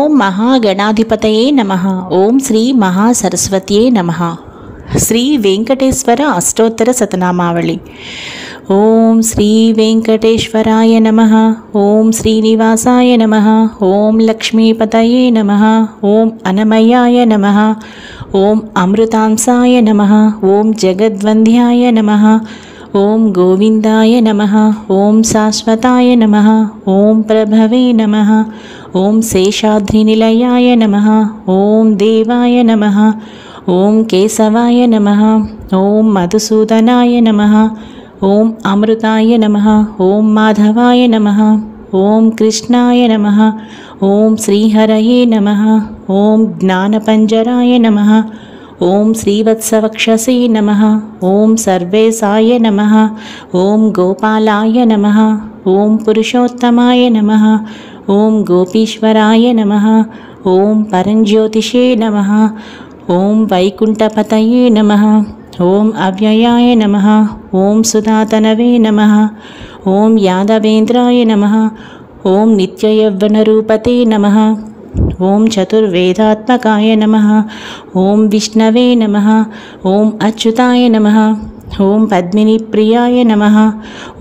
ఓం మహాగణాధిపతయే నమః. ఓం శ్రీ మహాసరస్వత్యే నమః. శ్రీ వెంకటేశ్వర అష్టోత్తర శతనామావళి. ఓం శ్రీ వెంకటేశ్వరాయ నమః. ఓం శ్రీనివాసాయ నమః. ఓం లక్ష్మీపతయే నమః. ఓం అనమయాయ నమః. ఓం అమృతాంసాయ నమః. ఓం జగద్వంద్యాయ నమః. ఓం గోవిందాయ నమః. ఓం శాశ్వతాయ నమః. ఓం ప్రభవే నమః. ఓం శేషాద్రినిలయాయ నమః. ఓం దేవాయ నమః. ఓం కేశవాయ నమః. ఓం మధుసూదనాయ నమః. ఓం అమృతాయ నమః. ఓం మాధవాయ నమః. ఓం కృష్ణాయ నమః. ఓం శ్రీహరయే నమః. ఓం జ్ఞానపంజరాయ నమః. ఓం శ్రీవత్సవక్షసే నమః. ఓం సర్వేశాయ నమః. ఓం గోపాలాయ నమః. ఓం పురుషోత్తమాయ నమః. ఓం గోపీశ్వరాయ నమః. ఓం పరంజ్యోతిషే నమః. ఓం వైకుంఠపతయే నమః. ఓం అవ్యయాయ నమః. ఓం సుధాతనవే నమః. ఓం యాదవేంద్రాయ నమః. ఓం నిత్యయవ్వనరూపతే నమః. ఓం చతుర్వేదాత్మకాయ నమః. ఓం విష్ణవే నమః. ఓం అచ్యుతాయ నమః. ఓం పద్మినిప్రియాయ నమః.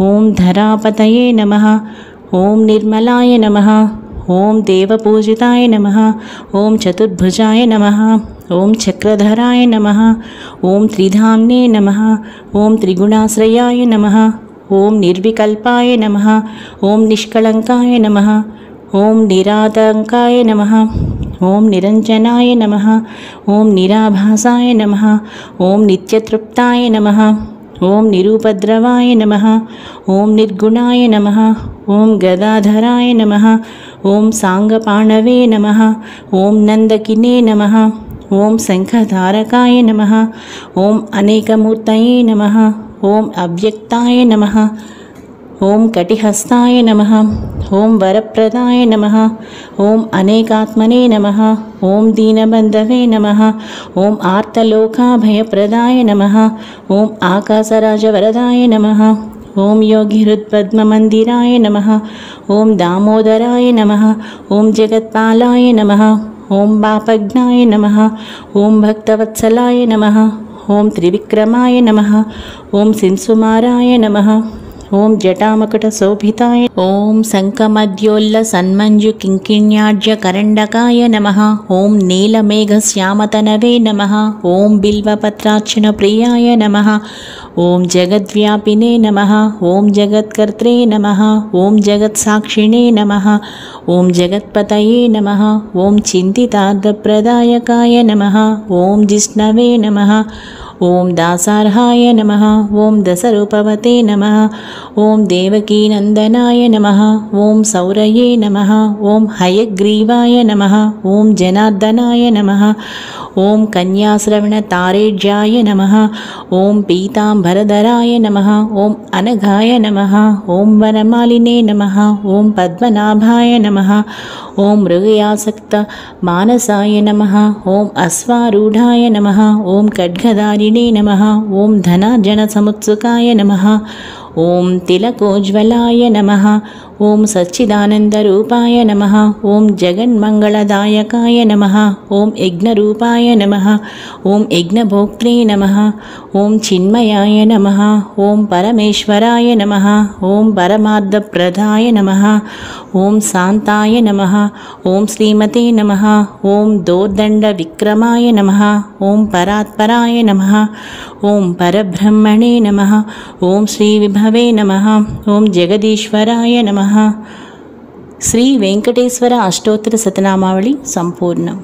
ఓం ధరాపతయే నమః. ఓం నిర్మలాయ నమః. ఓం దేవపూజితాయ నమః. ఓం చతుర్భుజాయ నమః. ఓం చక్రధరాయ నమః. ఓం త్రిధామ్నే నమః. ఓం త్రిగుణాశ్రయాయ నమః. ఓం నిర్వికల్పాయ నమః. ఓం నిష్కళంకాయ నమః. ఓం నిరాతంకాయ నమః. ఓం నిరంజనాయ నమః. ఓం నిరాభాసాయ నమః. ఓం నిత్యతృప్తాయ నమః. ఓం నిరూపద్రవాయ నమః. ఓం నిర్గుణాయ నమః. ఓం గదాధరాయ నమః. ఓం సాంగపాణవే నమః. ఓం నందకినే నమః. ఓం శంఖధారకాయ నమః. ఓం అనేకమూర్తయే నమః. ఓం అవ్యక్తాయ నమః. ఓం కటిహస్తాయ నమః. ఓం వరప్రదాయ నమః. ఓం అనేకాత్మనే నమః. ఓం దీనబంధవే నమః. ఓం ఆర్తలోకాభయప్రదాయ నమః. ఓం ఆకాశరాజవరదాయ నమః. ఓం యోగిహృత్పద్మమందిరాయ నమః. ఓం దామోదరాయ నమః. ఓం జగత్పాలాయ నమః. ఓం పాపజ్ఞాయ నమః. ఓం భక్తవత్సలాయ నమః. ఓం త్రివిక్రమాయ నమః. ఓం శింసుమారాయ నమః. ఓం జటామకుటశోభితాయ. ఓం శంఖమధ్యోల్ల సన్మంజు కింకిణ్యాఢ్య కరండకాయ నమః. ఓం నీలమేఘశ్యామతనవే నమః. ఓం బిల్వపత్రార్చన ప్రియాయ నమః. ఓం జగద్వ్యాపినే నమః. ఓం జగత్కర్త్రే నమః. ఓం జగత్సాక్షిణే నమః. ఓం జగత్పతయే నమః. ఓం చింతితార్థప్రదాయకాయ నమః. ఓం జిష్ణవే నమః. ఓం దాసార్హాయ నమః. ఓం దశరూపవతే నమః. ఓం దేవకీనందనాయ నమః. ఓం సౌరయే నమః. ఓం హయగ్రీవాయ నమః. ఓం జనార్దనాయ నమః. ఓం కన్యాశ్రవణతారేజ్యాయ నమః. ఓం పీతాంబరధరాయ నమః. ఓం అనఘాయ నమః. ఓం వనమాలినే నమః. ఓం పద్మనాభాయ నమః. ఓం మృగయాసక్త మానసాయ నమః. ఓం అశ్వారూఢాయ నమః. ఓం ఖడ్గధారిణే నమః. ఓం ధనార్జన సముత్సుకాయ నమః. ఓం తిలకోజ్వలాయ నమః. ఓం సచ్చిదానందరూపాయ నమః. ఓం జగన్మంగళదాయకాయ నమః. ఓం యజ్ఞరూపాయ నమః. ఓం యజ్ఞభోక్త్రే నమః. ఓం చిన్మయాయ నమః. ఓం పరమేశ్వరాయ నమః. ఓం పరమార్థప్రదాయ నమః. ఓం శాంతాయ నమః. ఓం శ్రీమతే నమః. ఓం దోర్దండ విక్రమాయ నమః. ఓం పరాత్పరాయ నమః. ఓం పరబ్రహ్మణే నమః. ఓం శ్రీ విభవే నమః. ఓం జగదీశ్వరాయ నమః. శ్రీ వెంకటేశ్వర అష్టోత్తర శతనామావళి సంపూర్ణం.